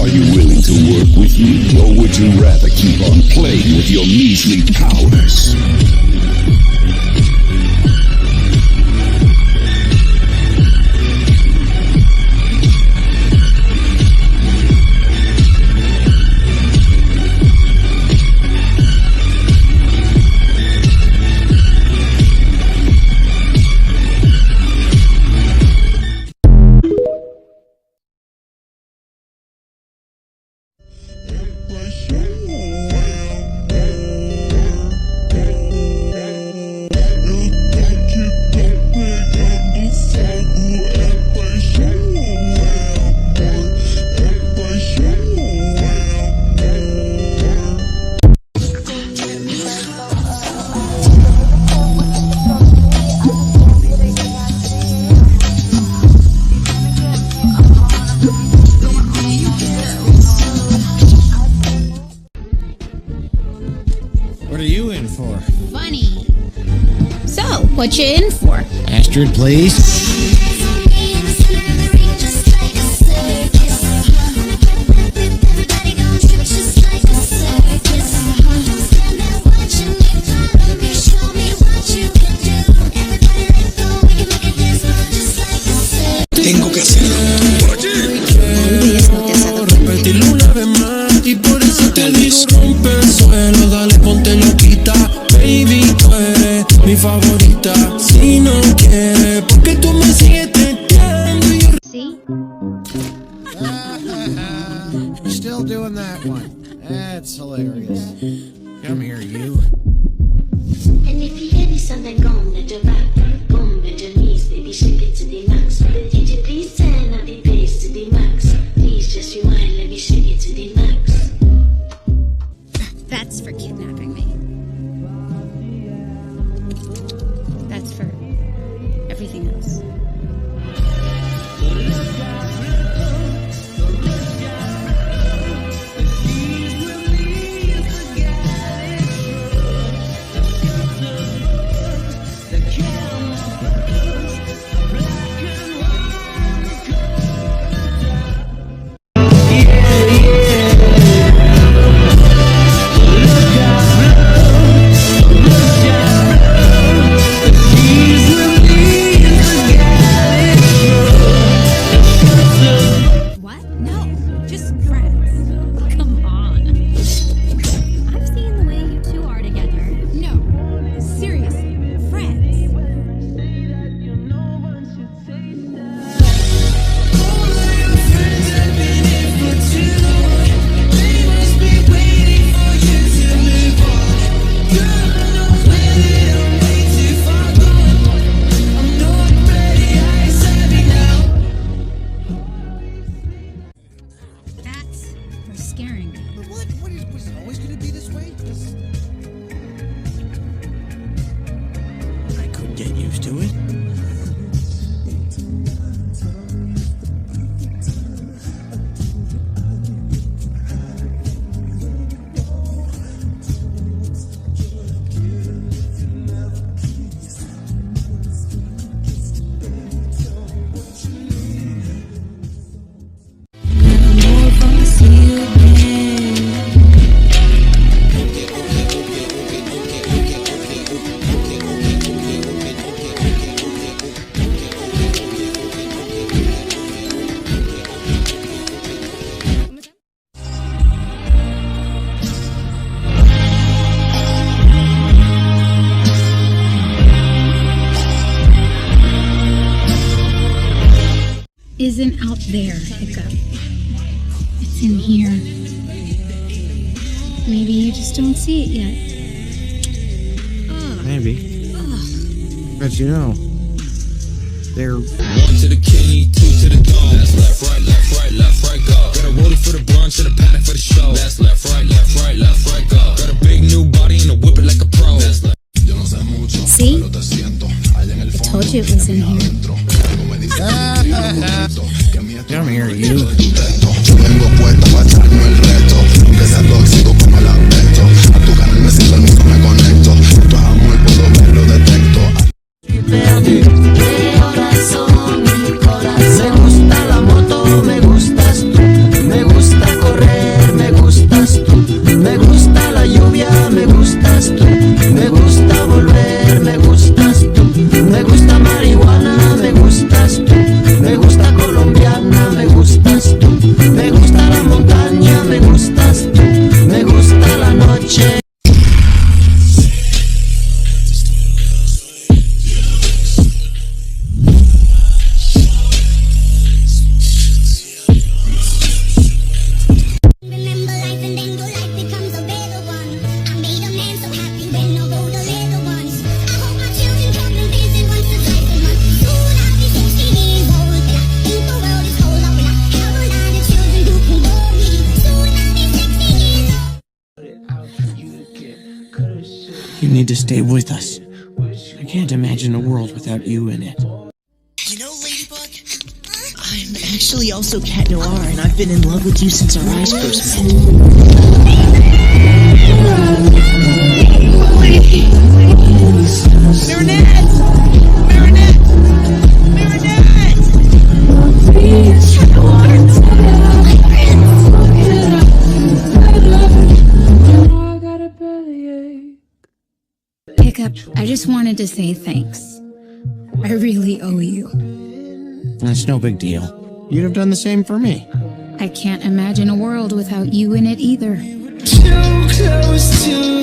Are you willing to work with me, or would you rather keep on playing with your measly powers? What are you in for? Funny. So, what you in for? Astrid, please. Tengo que hacerlo. Por allí. Repetirlo una vez más y por eso te digo rompe el suelo, dale ponte loquita, baby tú eres mi favorita, si no quieres porque tú me sigues testeando y yo... See? Still doing that one. That's hilarious. Come here, you. And if you hear me something gone to the back, boom, with your knees, baby, shake it to the max. But the DJ please turn up the bass to the max. Please just rewind, let me shake it to the max. That's for kidnapping me. That's for everything else. Scaring me. What? Was it always going to be this way? I could get used to it. Isn't out there, Hiccup. It's in here. Maybe you just don't see it yet. Maybe. But you know, they're... 1 to the kidney, 2 to the dome. That's left, right, go. Got a rollie for the brunch and a paddock for the show. That's left, right, go. Got a big new body and a whip it like a pro. That's left. See? I told you it was in here. Come here, you. Me gusta la moto, me gustas tú, me gusta You need to stay with us. I can't imagine a world without you in it. You know, Ladybug, I'm actually also Cat Noir, and I've been in love with you since our eyes first met. Marinette! Marinette! Marinette! Cat Noir! Hiccup, I just wanted to say thanks. I really owe you. That's no big deal. You'd have done the same for me. I can't imagine a world without you in it either. Too close to